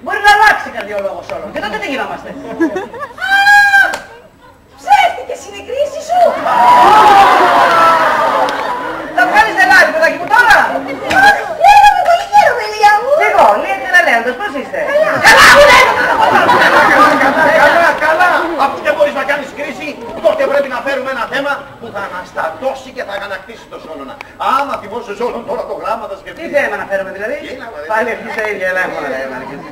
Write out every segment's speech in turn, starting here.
Μπορεί να αλλάξει καρδιολόγος όλων. Και τότε τι γινόμαστε. Ψεύτηκες, είναι η κρίση σου! Θα βγάλεις νεράκι, παιδάκι μου, τώρα! Χαίρομαι, πολύ χαίρομαι, Ηλία μου! Λίγο, λίγα και λέοντος, πώς είστε? Καλά! Αφού δεν μπορείς να κάνεις κρίση, τότε πρέπει να φέρουμε ένα θέμα που θα αναστατώσει και θα ανακτήσει το Σόλωνα. Άμα θυμώσες όλο τώρα το γράμμα θα σκεφτείς. Τι θέμα να φέρουμε δηλαδή? Πάλι αυτή τα ίδια, έλα μωρέ, Μαρκέζη.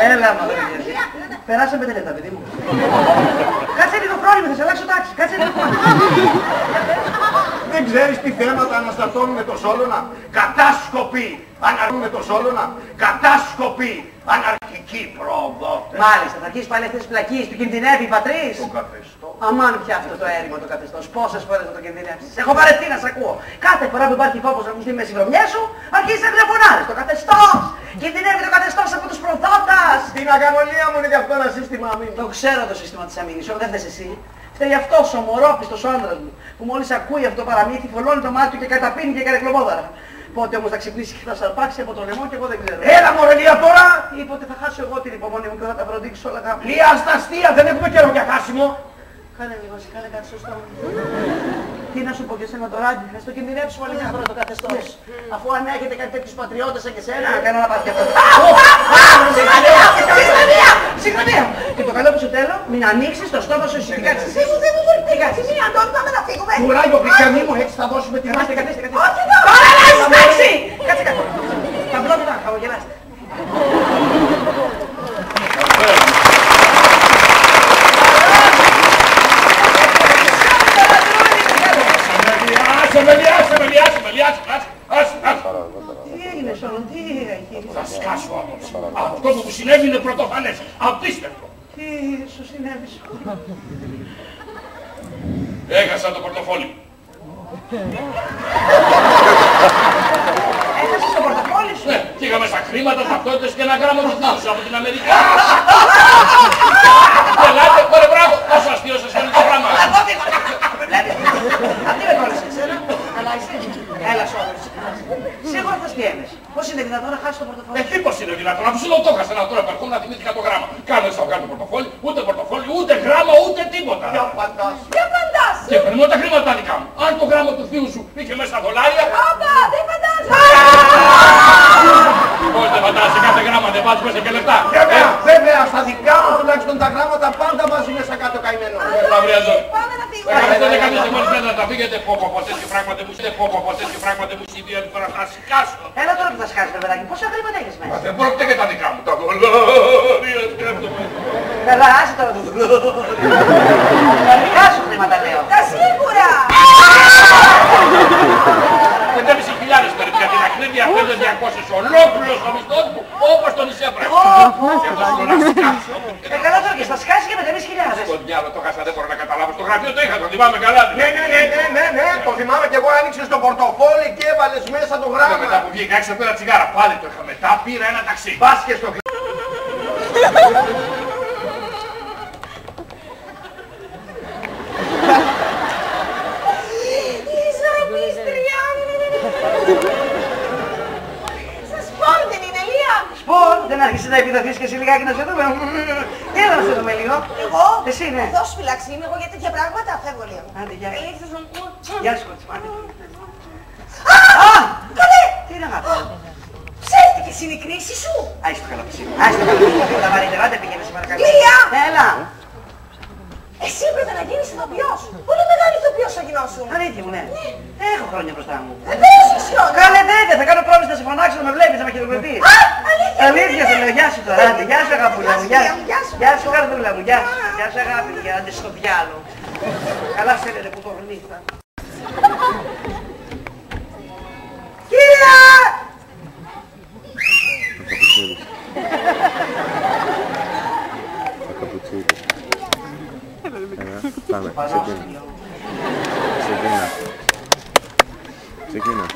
Έλα μωρέ, Μαρκέζη. Περάσαμε 5 λεπτά, παιδί μου. Κάτσε λίγο φρόνιμο, θα σε αλλάξω τάξη. Κάτσε λίγο φρόνιμο. Δεν ξέρεις τι θέματα αναστατώνουν το Σόλωνα. Κατάσκοποι αναρρούν το Σόλωνα. Κατάσκοποι αναρχικοί προδότες. Μάλιστα, θα αρχίσεις πάλι αυτές τις πλακίες που κινδυνεύει η πατρίς. Το καθεστώς. Αμάν πια αυτό το έρημο το καθεστώς. Πόσες φορές θα το κινδυνεύσεις. Έχω βαρεθεί να σ' ακούω. Κάθε φορά που υπάρχει φόβος να ακουστεί με συγκρομιές σου, αρχίζεις να τηλεφωνάρεις. Το καθεστώς. Κινδυνεύει το καθεστώς από τους προδότας. Στην αγανολία μου είναι γι' αυτό ένα σύστημα αμήνης. Το ξέρω το σύστημα της αμήνης, όχι δεν θες εσύ. Φταίει αυτός ο μωρόπιστος άντρας μου, που μόλις ακούει αυτό το παραμύθι, φωλώνει το μάτι του και καταπίνει και καρεκλωμόδαρα. Πότε όμως θα ξυπνήσει και θα σαρπάξει από το λαιμό και εγώ δεν ξέρω. Έλα μωρέ Λία τώρα! Είπε ότι θα χάσω εγώ την υπομονή μου και θα τα προδείξω όλα κάπου. Λία στα αστεία, δεν έχουμε καιρό για χάσιμο. Κάνε λίγο, κάνε κάτι σωστό. Τι να σου πω και εσένα το ράντι, να στο κινδυνεύσουμε άλλη μια φορά το καθεστώς. Αφού αν έχετε κάτι τέτοιους πατριώτες σαν και εσένα, κάνω να πάθει αυτό. Συγγνωμία! Και το καλό που σου θέλω, μην ανοίξεις το στόμα σου εσύ. Κάτσε εσύ. Δεν μου μπορεί να κάτσει, μην Αντώνη, πάμε να φύγουμε. Κουράγιο πιτσανί μου, έτσι θα δώσουμε τη μάχη. Καθίστε. Όχι, δεν Τώρα να είσαι τάξη! Κάτσε κάτω. Τα μπλόκια, χαμογελάστε. Τι έγινε Σόλων, τι έγινε. Θα σκάσω όμως. Αυτό που μου συνέβη είναι πρωτοφανές. Απίστευτο. Τι σου συνέβη Σόλων. Έχασα το πορτοφόλι. Έχασες το πορτοφόλι σου. Ναι, πήγαμε στα χρήματα, ταυτότητες και ένα γράμμα του θείους από την Αμερική. Ελάτε, ωραία, μπράβο. Πόσο αστείο σας φαίνεται το πράγμα. Βλέπεις, αυτή με κόλλησε εσένα. Καλά είσαι. Έλα Σόλων. Σίγουρα θα στιέμες. Πώς είναι δυνατόν να χάσεις το πορτοφόλι. Τι πως είναι δυνατόν, αφού σου λέω το έχασα τώρα επαρχόμουν να θυμήθηκα το γράμμα. Κάνω έτσι θα βγάλω το πορτοφόλι, ούτε γράμμα, ούτε τίποτα. Για φαντάσου. Και παίρνω τα χρήματα τα δικά μου. Αν το γράμμα του θείου σου είχε μέσα δολάρια. Όπα, δεν φαντάζομαι. Πώς δεν φαντάζεσαι, κάθε γράμμα δεν βάζει μέσα και λεφτά. Βέβαια, στα δικά μου τουλάχιστον τα γράμματα πάντα βάζει μέσα κάτω καημένο. Πάμε να φύγουμε. Δεν καθίστε μόλις πέρα να τα φύγετε. Πω τέτοιο πράγματα μου συμβεί άλλη φορά θα σκάσω. Έλα τώρα που θα σκάσεις το παιδάκι. Πόσα χρήματα έχεις μέσα. Δεν πρόκειται για τα δικά μου. Τα δολάρια σκέφτομαι. Καλά, άσε τώρα το τα δικά σου χρήματα λέω. Τα σίγουρα. 5.500 περίπου για την ακρίβεια, 5.200 ολόκληρος ο μισθός μου, όπως τον Ισέπραξε. Και το σου να σκάσω. Καλά τώρα και θα σκάσεις και με 3.000. Στο διάλογο το χάσα, δεν μπορώ να καταλάβω. Στο γραφείο το είχα, το θυμάμαι καλά. Ναι, το θυμάμαι κι εγώ άνοιξες το πορτοφόλι και έβαλες μέσα το Μετά γράμμα. που βγήκα έξω πήρα τσιγάρα, πάλι το είχα. Μετά πήρα ένα ταξί. Πας και στο Ισορροπίστρια. Σας πω δεν είναι Λία. Σπορ, δεν άρχισε να επιδοθείς και εσύ λιγάκι να σε δούμε. Έλα να σε δούμε λίγο. Εγώ. Εσύ ναι. Εδώ σου φυλάξει είμαι εγώ για τέτοια πράγματα. Φεύγω λίγο. Άντε, γεια. Ήλθες να μου. Γεια σου κότσι, άντε. Α! Καλέ! Τι είναι αγάπη. Ψεύτηκες, είναι η κρίση σου. Άισε το καλό ψήμι. Άισε το καλό ψήμι. Τα βαρύτερα, δεν πήγαινε σε παρακαλώ. Λία! Έλα. Εσύ έπρεπε να γίνεις ηθοποιός. Πολύ μεγάλη ηθοποιός θα γινώσουν. Αλήθεια μου, ναι. Έχω χρόνια μπροστά μου. Δεν έχεις χρόνια. Κάνε βέβαια, θα κάνω πρόβλημα να σε φωνάξω να με βλέπεις, να με χειροκροτείς. Α, αλήθεια. Αλήθεια σου λέω, γεια σου τώρα, άντε, γεια σου αγαπούλα μου, γεια σου. Γεια σου. Γεια σου καρδούλα μου, γεια σου. Γεια σου αγάπη μου, για άντε στο διάλο. Καλά στέλνετε που το γνήθα. Κυρία! Πάμε, ξεκίνα.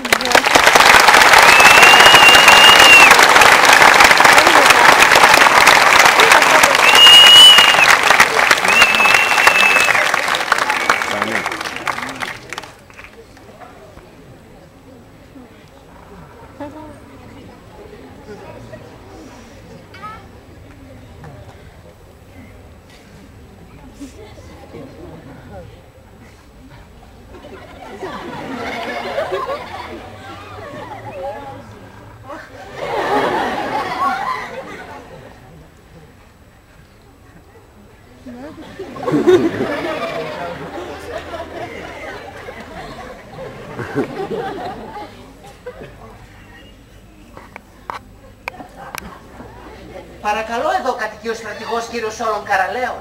Παρακαλώ, εδώ κατοικεί ο στρατηγός κύριος Όλων Καραλέων.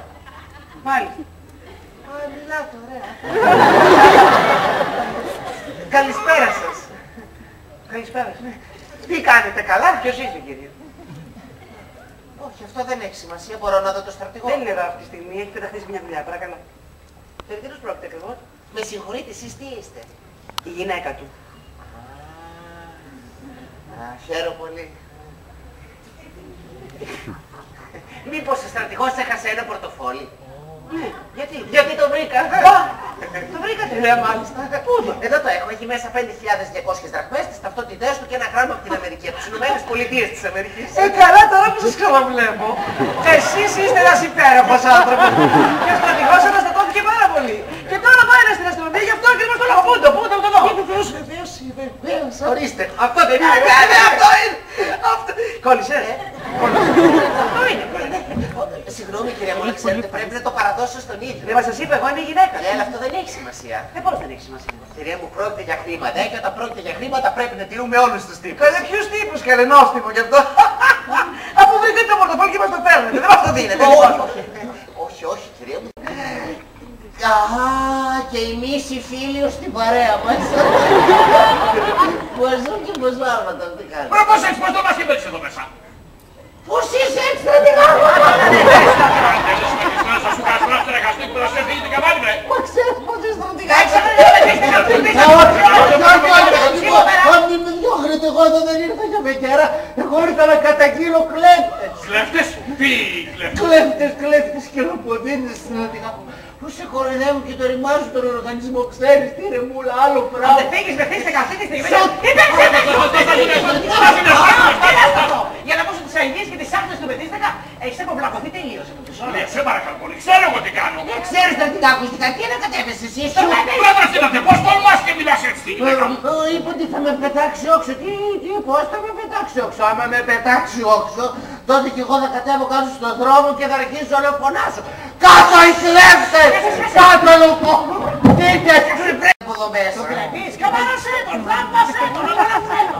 Μάλιστα. Α, μιλάτε, ωραία. Καλησπέρα σας. Καλησπέρα. Τι κάνετε, καλά? Ποιος είσαι, κύριε? Όχι, αυτό δεν έχει σημασία. Μπορώ να δω το στρατηγό. Δεν είναι εδώ αυτή τη στιγμή, έχει πεταχθεί σε μια δουλειά, παρακαλώ. Περί τίνος πρόκειται ακριβώς? Με συγχωρείτε, εσείς τι είστε? Η γυναίκα του. Α, χαίρομαι πολύ. Μήπως ο στρατηγός έχασε ένα πορτοφόλι? Ναι, γιατί? Γιατί το βρήκα. Το βρήκατε? Ναι, μάλιστα. Πού το? Εδώ το έχω. Έχει μέσα 5.200 δραχμές, τις ταυτότητές του και ένα γράμμα από την Αμερική, από τις Ηνωμένες Πολιτείες της Αμερικής. Καλά, τώρα που σας ξαναβλέπω. Εσείς είστε ένας υπέροχος άνθρωπος. Και ο στρατηγός αναστατώθηκε πάρα πολύ. Και τώρα πάει στην αστυνομία, γι' αυτό ακριβώς το λόγο. Πού το δω. Βεβαίως, ορίστε. Αυτό δεν είναι. Βέβαια, αυτό είναι. Κόλλησες. Αυτό είναι. Συγγνώμη κυρία μου, ξέρετε, πρέπει να το παραδώσω στον ίδιο. Δεν μας σας είπα, εγώ είμαι η γυναίκα. Ναι, αλλά αυτό δεν έχει σημασία. Πώς δεν έχει σημασία? Κυρία μου, πρόκειται για χρήματα, και όταν πρόκειται για χρήματα πρέπει να τηρούμε όλους τους τύπους. Καλέ, ποιους τύπους, καλέ, νόστιμο γι' αυτό. Αφού βρήκατε το πορτοφόλι και μας το παίρνετε, δεν μας το δίνετε. Όχι, όχι, κυρία μου. Α, και εμείς οι φίλοι στην παρέα μας. Πώς ζουν και πώς βάρματα, τι κάνουν. Μα πώς έχεις, πώς το μας είπες εδώ μέσα. Πώς είσαι έτσι, στρατηγά μου. Να σου κάνω ένα στραγαστή που θα σε φύγει την καβάλη, βρε. Μα ξέρεις πώς είσαι στρατηγά. Αν μην με διώχνετε, εγώ εδώ δεν ήρθα για μεκέρα. Εγώ ήρθα να καταγγείλω κλέφτες. Κλέφτες, τι κλέφτες. Κλέφτες και λοποδίνες, στρατηγά μου. Που σε κοροϊδεύουν και το ρημάζουν τον οργανισμό, ξέρεις τι ρε μούλα, άλλο Αν πράγμα. δεν φύγεις, με φύγεις αυτή τη στιγμή. Για να πω στις αηδίες και τις άχτες του πετίστακα, έχεις αποβλακωθεί τελείως από τους όλους. Ναι, σε παρακαλώ πολύ, ξέρω εγώ τι κάνω. Δεν ξέρεις να την άκουστηκα, τι να κατέβεσαι εσύ. Πρόεδρος τι να πώς τολμάς και μιλάς έτσι. Είπε ότι θα με πετάξει όξο. Πώς θα με πετάξει όξο. Άμα με πετάξει όξο, τότε και εγώ θα κατέβω κάτω στον δρόμο και θα αρχίσω να φωνάσω. Κάτω οι κλέφτες! Κάτω λοιπόν! Δείτε! Από εδώ μέσα. Το κλεβείς, καμάρωσέ τον, θαύμασέ τον, όλα να θέλω.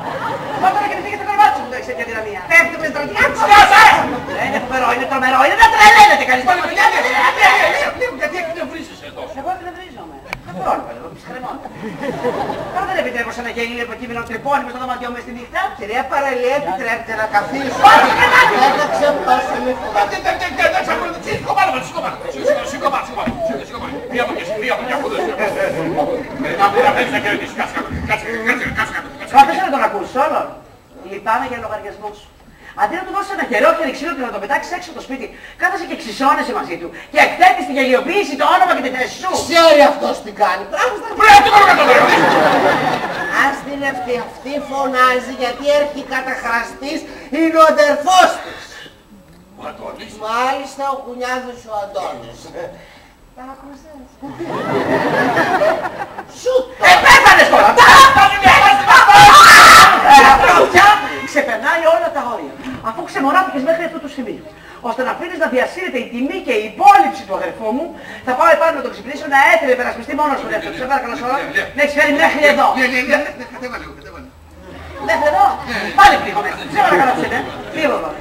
Πάτε να κινηθήκε στο κρεβάτι μου, το έχεις για δυναμία. Πέφτει με στρατηγά του. Είναι φοβερό, είναι τρομερό, είναι να τρελαίνετε κανείς. Γιατί εκνευρίζεις εδώ. Εγώ εκνευρίζομαι. Δεν μπορώ να παλαιώ, ψυχρεμόντα. Τώρα δεν επιτρέπω σε ένα γελίο υποκείμενο τρυπώνει μες στο δωμάτιό μου στη νύχτα. Κυρία Παραλία, επιτρέπετε να καθίσω. Δεν ξεπλώσω με Κάθεσαι να τον ακούσεις όλον. Λυπάμαι για λογαριασμό σου. Αντί να του δώσεις ένα χερόχερι ξύλο και να τον πετάξεις έξω από το σπίτι, κάθεσαι και ξυσώνεσαι μαζί του και εκθέτεις τη γελιοποίηση, το όνομα και τη θέση σου. Ξέρει αυτός τι κάνει. Ας την αυτή φωνάζει γιατί έρχει καταχραστής, είναι ο αδερφός της. Ο Αντώνης. Μάλιστα ο κουνιάδος ο Αντώνης. Τα άκουσες. Σου το. Πέθανες τώρα! Αυτό πια ξεπερνάει όλα τα όρια. Αφού ξεμοράθηκες μέχρι αυτού του σημείου, ώστε να αφήνεις να διασύρεται η τιμή και η υπόλοιψη του αδερφού μου, θα πάω επάνω να τον ξυπνήσω να έτρεπε υπερασπιστεί μόνος του δεύτερο. Σε παρακαλώ σωρά, με έχεις φέρει μέχρι εδώ. Κατέβα λίγο. Μέχρι εδώ. Πάλι πλήγω μέσα. Σε παρακαλώ ψήνε. Πλήγω εδώ.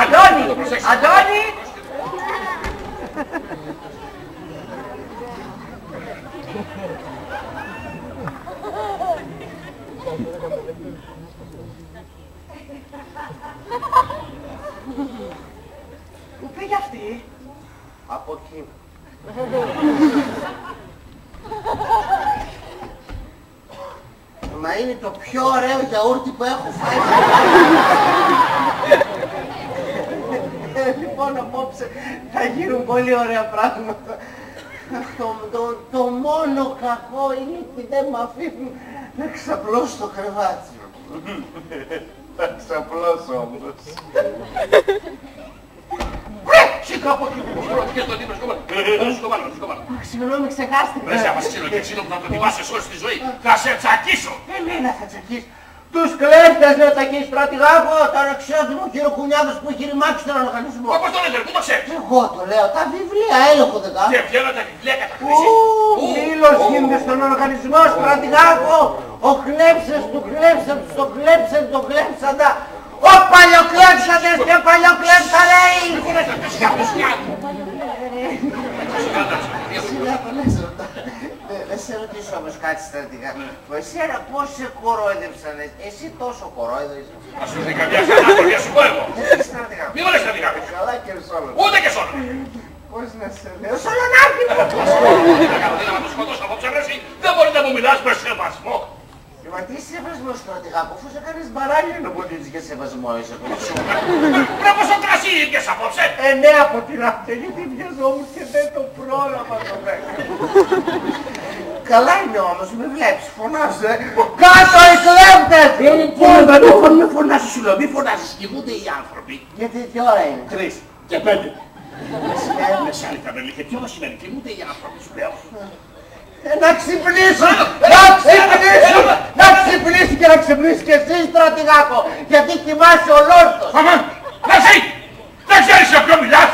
Αντώνη! Αντώνη! Πού πήγε αυτή? Από εκεί. Μα είναι το πιο ωραίο γιαούρτι που έχω φάει. Λοιπόν, απόψε θα γίνουν πολύ ωραία πράγματα. Το μόνο κακό είναι ότι δεν μ' αφήνουν να ξαπλώσω στο κρεβάτι. Θα ξαπλώσω όμως. Σήκω από εκεί που στρώθηκε στον ύπνο, στο βάλω. Συγγνώμη, ξεχάστηκα. Ρε σε άμα ξύλο και ξύλο που θα το θυμάσαι όλη τη ζωή, θα σε τσακίσω. Εμένα θα τσακείς. Τους κλέφτες να τσακείς, στρατηγάκο, τον αξιότιμο κύριο Κουνιάδος που έχει ρημάξει τον οργανισμό. Όπως το λέτε, πού το ξέρεις? Εγώ το λέω, τα βιβλία έλεγχο δεν κάνω. Και βγαίνω τα βιβλία κατά χρήση. Μήλος γίνεται στον οργανισμό, στρατηγάκο. Ο κλέψες του κλέψαν, το κλέψαν, το κλέψαντα. Ο παλιοκλέψαντες και παλιοκλέψανοι. Δεν σε ρωτήσω όμως κάτι, στρατηγά. Εσένα πώς σε κορόιδεψαν, εσύ τόσο κορόιδος. Ας σου δει καμιά χαρά, σου πω εγώ. Στρατηγά. Μη μου λες στρατηγά. Καλά και σόλο. Ούτε και σόλο. Πώς να σε λέω, Σολονάκη μου. Δεν κάνω δύναμα να το σκοτώσω απόψε, ρε εσύ. Δεν μπορεί να μου μιλάς με σεβασμό. Μα τι σεβασμό, στρατηγά, αφού σε κάνεις μπαράγιο να ποτίζεις για σεβασμό, είσαι κολλησό. Ρε πόσο κρασί ήπιες απόψε. Ναι, από την αυτή, γιατί βιαζόμουν και δεν το πρόλαβα το δέκα. Καλά είναι όμως, με βλέπεις, φωνάζω, Κάτω οι κλέπτες! Μη φωνάζεις, σου λέω, μη φωνάζεις, κοιμούνται οι άνθρωποι. Γιατί τι ώρα είναι? 3 και 5. Μεσάνυχτα με λίγε, τι ώρα σημαίνει, κοιμούνται οι άνθρωποι, σου λέω. Να ξυπνήσω! Να ξυπνήσει και να ξυπνήσει και εσύ, στρατηγάκο! Γιατί κοιμάσαι ολόρτος! Αμά, εσύ! Δεν ξέρεις σε ποιο μιλάς!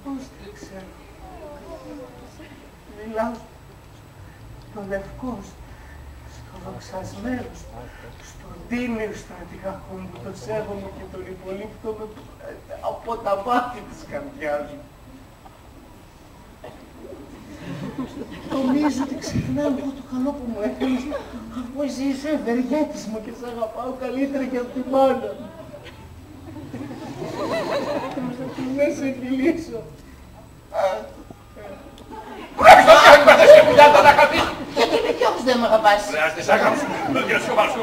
Πώς δεν ξέρω. Μιλάω στο Λευκός, στο δοξασμένο, στον τίμιο στρατηγάκο μου, το σέβομαι και τον υπολείπτομαι από τα μάτια της καρδιάς μου. Νομίζω ότι ξεχνάω εγώ το καλό που μου έκανες, αφού εσύ είσαι ευεργέτης μου και σ' αγαπάω καλύτερα και από τη μάνα μου. Δεν σε φιλήσω. Πρέπει στο κάνει με αυτές και πουλιά θα τα χαθείς. Γιατί με ποιος δεν με αγαπάς? Χρειάζεται σ' αγάπη σου. Κύριε Σκοβάλ, σου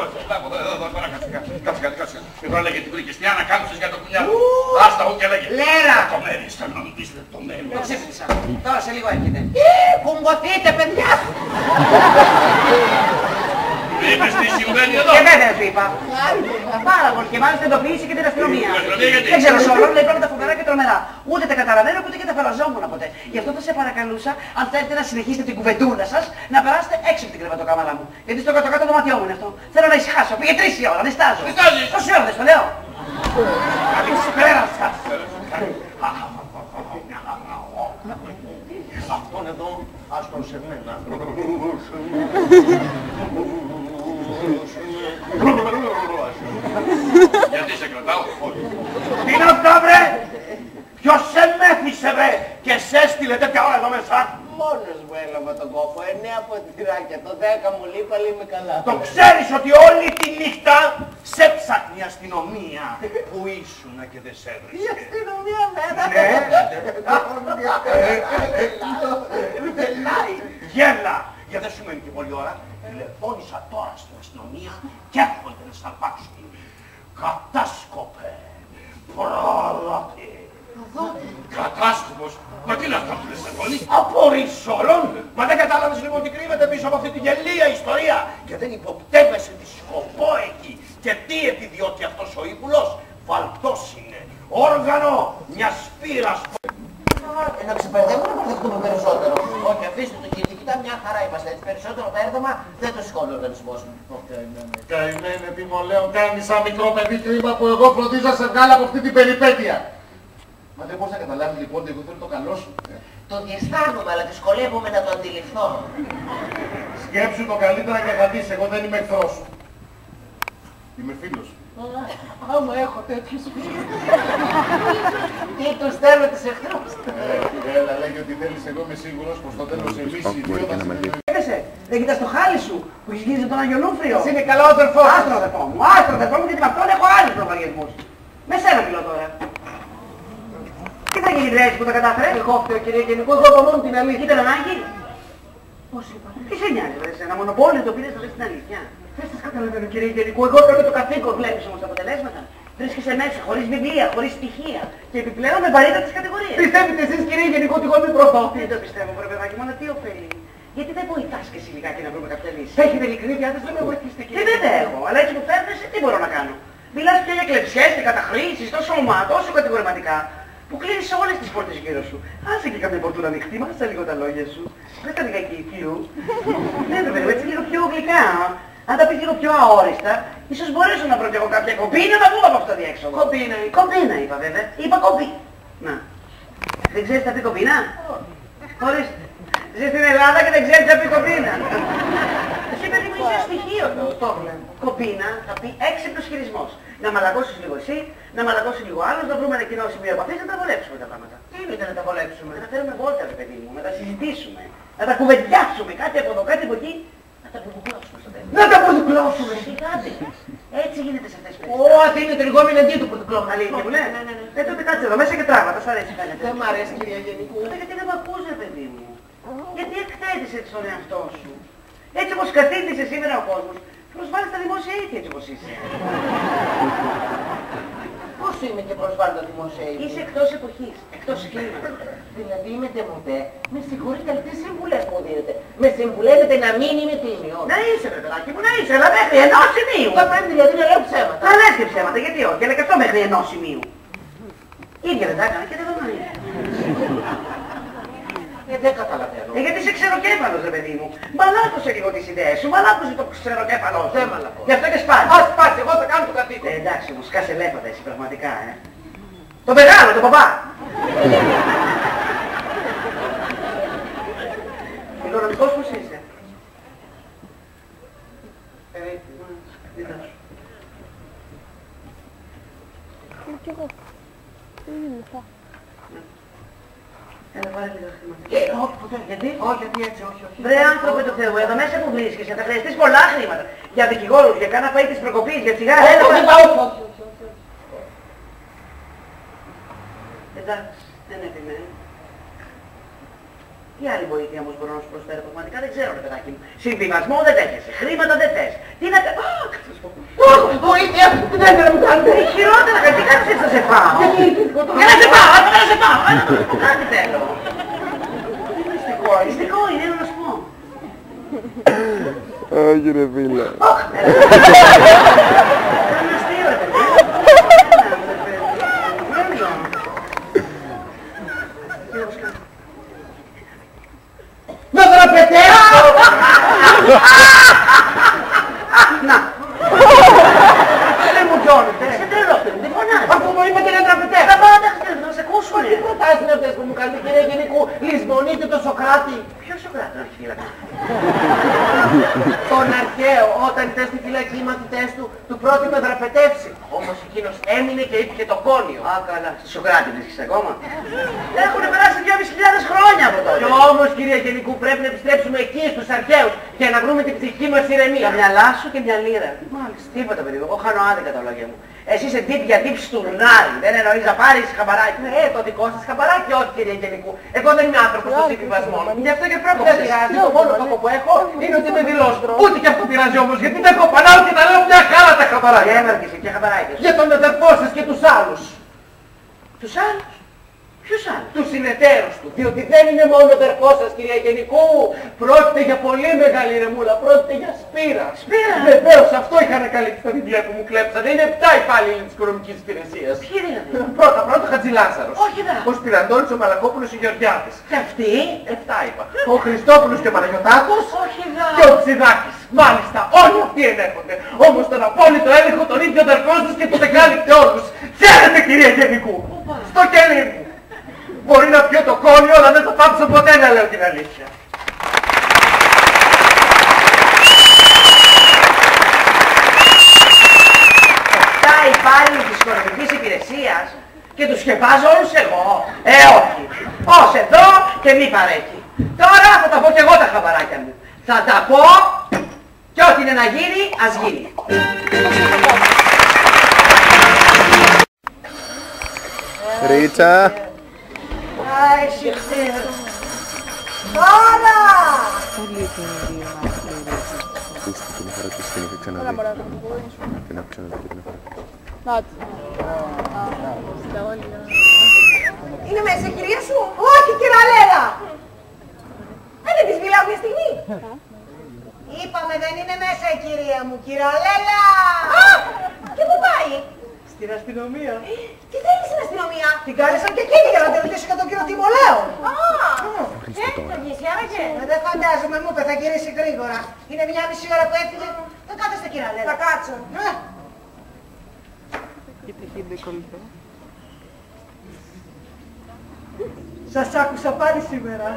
κάτσε. Εδώ λέγε την βρήκες, τι ανακάλυψες για το κουνιά. Άστα εγώ και λέγε. Λέρα! Λεπτομέρειες, θέλω να μου πεις λεπτομέρειες. Το ξέφτυσα. Τώρα σε λίγο έρχεται. Κουμποθείτε, παιδιά! Είπες τι συμβαίνει εδώ. Και βέβαια σου είπα. Πάρα πολύ. Και μάλιστα εντοπίσει και την αστυνομία. Την αστυνομία γιατί? Δεν ξέρω, σωρό λέει πράγματα φοβερά και τρομερά. Ούτε τα καταλαβαίνω ούτε και τα φανταζόμουν ποτέ. Γι' αυτό θα σε παρακαλούσα, αν θέλετε να συνεχίσετε την κουβεντούλα σας, να περάσετε έξω από την κρεβατοκάμαρα μου. Γιατί στο κάτω-κάτω δωμάτιό μου είναι αυτό. Θέλω να ησυχάσω. Πήγε 3 η ώρα, δεν στάζω. Δεν στάζεις. Τόση ώρα δεν στο λέω. Καλησπέρα σας. Αυτόν εδώ, άστον σε μένα. Γιατί σε κρατάω, όχι. Τι είναι αυτά, βρε! Ποιος σε μέθησε, βρε! Και σε έστειλε τέτοια ώρα εδώ μέσα! Μόνος μου έλαβα τον κόφο, 9 ποτηράκια, το 10 μου λείπει, αλλά είμαι καλά. Το ξέρεις ότι όλη τη νύχτα σε ψάχνει η αστυνομία. Πού ήσουνα και δεν σε Η έβρισκε. αστυνομία μένα. Γελάει. Γέλα. Γιατί δεν σου μένει και πολλή ώρα. Τηλεφώνησα τώρα στην αστυνομία και έρχονται να σ' αρπάξουν. Κατάσκοπε. Πρόδοτη. Κατάσκοπος. Μα τι είναι αυτό που λες Αντώνη. Απορείς όλων! Μα δεν κατάλαβες λοιπόν τι κρύβεται πίσω από αυτή τη γελία ιστορία! Και δεν υποπτεύεσαι τι σκοπό έχει και τι επιδιώκει αυτός ο ύπουλος! Βαλτός είναι! Όργανο μιας πύρας! Να ξεπερδεύουμε να παραδεχτούμε περισσότερο. Όχι, αφήστε το κύριε, κοιτά μια χαρά είμαστε. Έτσι περισσότερο πέρδεμα δεν το σηκώνει ο οργανισμός μου. Καημένε τι μου λέω, κάνει σαν μικρό παιδί κρίμα που εγώ φροντίζω να σε βγάλω από αυτή την περιπέτεια. Μα δεν μπορείς να καταλάβεις λοιπόν ότι εγώ θέλω το καλό σου. Το διαισθάνομαι, αλλά δυσκολεύομαι να το αντιληφθώ. Σκέψου το καλύτερα και θα δεις, εγώ δεν είμαι εχθρός σου. Είμαι φίλος σου. Άμα έχω τέτοιους φίλους. Τι τους στέλνω τους εχθρούς. Έλα, λέγει ότι θέλεις, εγώ είμαι σίγουρος πως στο τέλος εμείς οι δυο θα συνεργαστούμε. Δεν κοιτάς το χάλι σου που έχεις γίνει τον Αγιολούφριο. Είναι καλό αδερφό. Άστρο αδερφό μου, γιατί με αυτόν έχω άλλους λογαριασμούς. Με σένα μιλώ τώρα. Τι θα γίνει ρε που τα κατάφερε. Εγώ φταίω κύριε Γενικό, εγώ είπα μόνο την αλήθεια. Ήταν ανάγκη. Πώς είπα. Τι σε νοιάζει ρε, ένα μονοπόλιο το πήρες να δεις την αλήθεια. Δεν σας καταλαβαίνω κύριε Γενικό, εγώ κάνω το καθήκον, βλέπεις όμως τα αποτελέσματα. Βρίσκεσαι μέσα, χωρίς βιβλία, χωρίς στοιχεία και επιπλέον με βαρύτητα τις κατηγορίες. Πιστεύετε εσείς κύριε Γενικό ότι εγώ είμαι προδότη. Δεν το πιστεύω βρε παιδάκι, μόνο τι ωφέλει. Γιατί δεν βοηθάς και εσύ λιγάκι να βρούμε κάποια λύση. Έχετε ειλικρινή διάθεση να με βοηθήσετε, κύριε. Δεν έχω, αλλά έτσι που φέρνεσαι, τι μπορώ να κάνω. Μιλάς πια για κλεψιές και καταχρήσεις, τόσο ομά, τόσο κατηγορηματικά, που κλείνεις όλες τις πόρτες γύρω σου. Άσε και κάποια πορτούρα ανοιχτή, μάσα λίγο τα λόγια σου. Δεν τα λιγάκι φλου. Ναι, βέβαια, έτσι λίγο πιο γλυκά. Αν τα πεις λίγο πιο αόριστα, ίσως μπορέσω να βρω κι εγώ κάποια κομπίνα να βγούμε από αυτό το διέξοδο. Κομπίνα, Κομπίνα είπα βέβαια. Είπα κομπί. Να. Δεν ξέρεις τι θα πει κομπίνα? Ορίστε. Ζεις στην Ελλάδα και δεν ξέρεις τι θα πει κομπίνα. Εσύ παιδί μου είσαι στοιχείο του. Το βλέπω. Κομπίνα θα πει έξυπνος χειρισμός. Να μαλακώσεις λίγο εσύ, να μαλακώσει λίγο άλλος, να βρούμε ένα κοινό σημείο επαφής, να τα βολέψουμε τα πράγματα. Τι εννοείται να τα βολέψουμε? Να τα φέρουμε βόλτα, ρε παιδί μου, να τα συζητήσουμε, να τα κουβεντιάσουμε κάτι από εδώ, κάτι από εκεί, να τα μπουρδουκλώσουμε στο τέλος. Να τα μπουρδουκλώσουμε! Σιγάτε. Έτσι γίνεται σε αυτές τις Ω, περιπτώσεις. αυτή είναι τριγώμη αντί του μπουρδουκλώσουμε. Αλήθεια μου, ναι. Τότε κάτσε εδώ μέσα και τράβατα, σ' αρέσει φαίνεται. Δεν μ' αρέσει, κυρία Γενικού. Τότε γιατί δεν μ' ακούς, ρε παιδί μου. Γιατί εκθέτεις έτσι τον εαυτό σου. Έτσι όπως καθίστησε σήμερα ο κόσμος, προσβάλλεις τα δημόσια ήθη έτσι όπως είσαι. Πώς είμαι και προσβάλλω τα δημόσια ήθη? Είσαι εκτός εποχής, εκτός κλίματος. Δηλαδή είμαι ντεμοντέ. Με συγχωρείτε, αλλά τι συμβουλές μου δίνετε? Με συμβουλεύετε να μην είμαι τίμιος. Να είσαι ρε παιδάκι μου, να είσαι, αλλά μέχρι ενός σημείου. Θα πρέπει δηλαδή να λέω ψέματα. Θα λες και ψέματα, γιατί όχι, αλλά και αυτό μέχρι ενός σημείου. Ίδια δεν τα έκανα και δεν θα μείνει. Δεν καταλαβαίνω. Γιατί είσαι ξεροκέφαλος ρε παιδί μου. Μαλάκωσε λίγο τις ιδέες σου, μαλάκωσε το ξεροκέφαλό σου. Δεν μαλακώ. Γι' αυτό και σπάει. Ας πάσει, εγώ θα κάνω το καθήκον. Εντάξει μου, σκάσε λέφατα εσύ πραγματικά, Το μεγάλο, το παπά. Φιλονομικός πώς είσαι? Κι εγώ. Έλα πάρε λίγα χρήματα. Όχι, ποτέ. Γιατί? Όχι, γιατί έτσι, όχι. Βρε άνθρωπε του Θεού, εδώ μέσα που βρίσκεσαι θα χρειαστείς πολλά χρήματα. Για δικηγόρους, για κάνα φαΐ της προκοπής, για τσιγάρα. Έλα, Όχι, πάρε. όχι. Εντάξει, δεν επιμένω. Τι άλλη βοήθεια όμως μπορώ να σου προσφέρω, πραγματικά δεν ξέρω ρε παιδάκι μου. Συμβιβασμό δεν δέχεσαι, χρήματα δεν θες. Τι να κάνεις, θα σου πω. Βοήθεια, τι δεν θέλω να μου κάνετε. Χειρότερα, γιατί κάνεις έτσι να σε πάω. Για να σε πάω, να σε πάω. Κάτι θέλω. Μυστικό είναι, να σου πω. Όχι ρε φίλε. Κάνει αστείο ρε παιδί. Να δραπετεύσω! Να! Δεν μου γιώνετε. Σε τρελό, δεν φωνάζει. Αφού μου είπατε να δραπετεύσω. Τα πάντα να σε ακούσουνε. Τι προτάσεις είναι αυτές που μου κάνετε, κύριε Γενικού? Λησμονείτε το Σοκράτη. Ποιος Σοκράτη να έχει φύλακα? Τον αρχαίο, όταν ήταν στη φυλακή οι μαθητές του, του πρότεινε να δραπετεύσει. Όμως εκείνος έμεινε και είπε και το κόνιο. Α, καλά. Στο Σοκράτη βρίσκεις ακόμα. Έχουνε περάσει 2.500 χρόνια από τότε. Κι όμως, κύριε Γενικού, πρέπει να επιστρέψουμε εκεί στους αρχαίους για να βρούμε την ψυχή μας ηρεμία. Τα μυαλά σου και μια λίρα. Μάλιστα. Τίποτα παιδί μου. Εγώ χάνω άδικα τα λόγια μου. Εσύ είσαι τύπ για τύπ στουρνάρι. Δεν εννοείς να πάρεις χαμπαράκι. Ναι, το δικό σας χαμπαράκι, όχι κύριε Γενικού. Εγώ δεν είμαι άνθρωπος των συμβιβασμών. Γι' αυτό και πρόκειται. Δεν πειράζει, το μόνο κακό που έχω είναι ότι είμαι δηλός. Ούτε και αυτό πειράζει όμως, γιατί δεν κοπανάω και τα λέω μια χαρά τα χαμπαράκια. Για έμαρκεσαι, ποια χαμπαράκια σου. Για τον αδερφό σας και τους άλλους. Τους άλλους. Ποιους άλλους? Τους συνεταίρους του. Διότι δεν είναι μόνο αδερφό σας, κυρία Γενικού. Πρόκειται για πολύ μεγάλη ρεμούλα. Πρόκειται για Σπύρα. Σπύρα. Βεβαίως, αυτό είχα ανακαλύψει στα βιβλία που μου κλέψατε. Είναι 7 υπάλληλοι της οικονομικής υπηρεσίας. Ποιοι δηλαδή? Πρώτα Χατζηλάζαρος. Όχι δα. Ο Σπυραντώνης, ο Μαλακόπουλος, ο Γεωργιάδης. Και αυτοί. 7 είπα. Ο Χριστόπουλος και ο Παναγιωτάκος. Όχι δα. Και ο Ψιδάκης. Μάλιστα, όλοι αυτοί ενέχονται. Όμως τον απόλυτο έλεγχο τον ίδιο αδερφό σας και τους εκάλυπτε όλους. Ξέρετε, κυρία Γενικού. Στο κελί μου. Μπορεί να πιω το κόνιο, αλλά δεν θα πάψω ποτέ να λέω την αλήθεια. Τα υπάλληλοι της οικονομικής υπηρεσίας και τους σκεπάζω όλους εγώ. Όχι. Ως εδώ και μη παρέχει. Τώρα θα τα πω κι εγώ τα χαμπαράκια μου. Θα τα πω και ό,τι είναι να γίνει, ας γίνει. Ρίτσα. Άι, συχτήρ. Τώρα! Ακούστε την χαρακτήση, την έχω ξαναδεί. Την έχω ξαναδεί, την έχω Είναι μέσα η κυρία σου? Όχι, κυραλέρα! Δεν της μιλάω. μιλάω μια στιγμή. Είπαμε δεν είναι μέσα η κυρία μου, κυραλέλα. Α, και πού πάει? Στην αστυνομία. Τι θέλει στην αστυνομία? Την κάλεσαν και εκείνη για να τη ρωτήσω για τον κύριο Τιμολέο. Α, θα γυρίσει άραγε. Δεν φαντάζομαι, μου είπε θα γυρίσει γρήγορα. Είναι μια μισή ώρα που έφυγε. Δεν κάθεστε κυραλέλα. Θα κάτσω. Σας άκουσα πάλι σήμερα.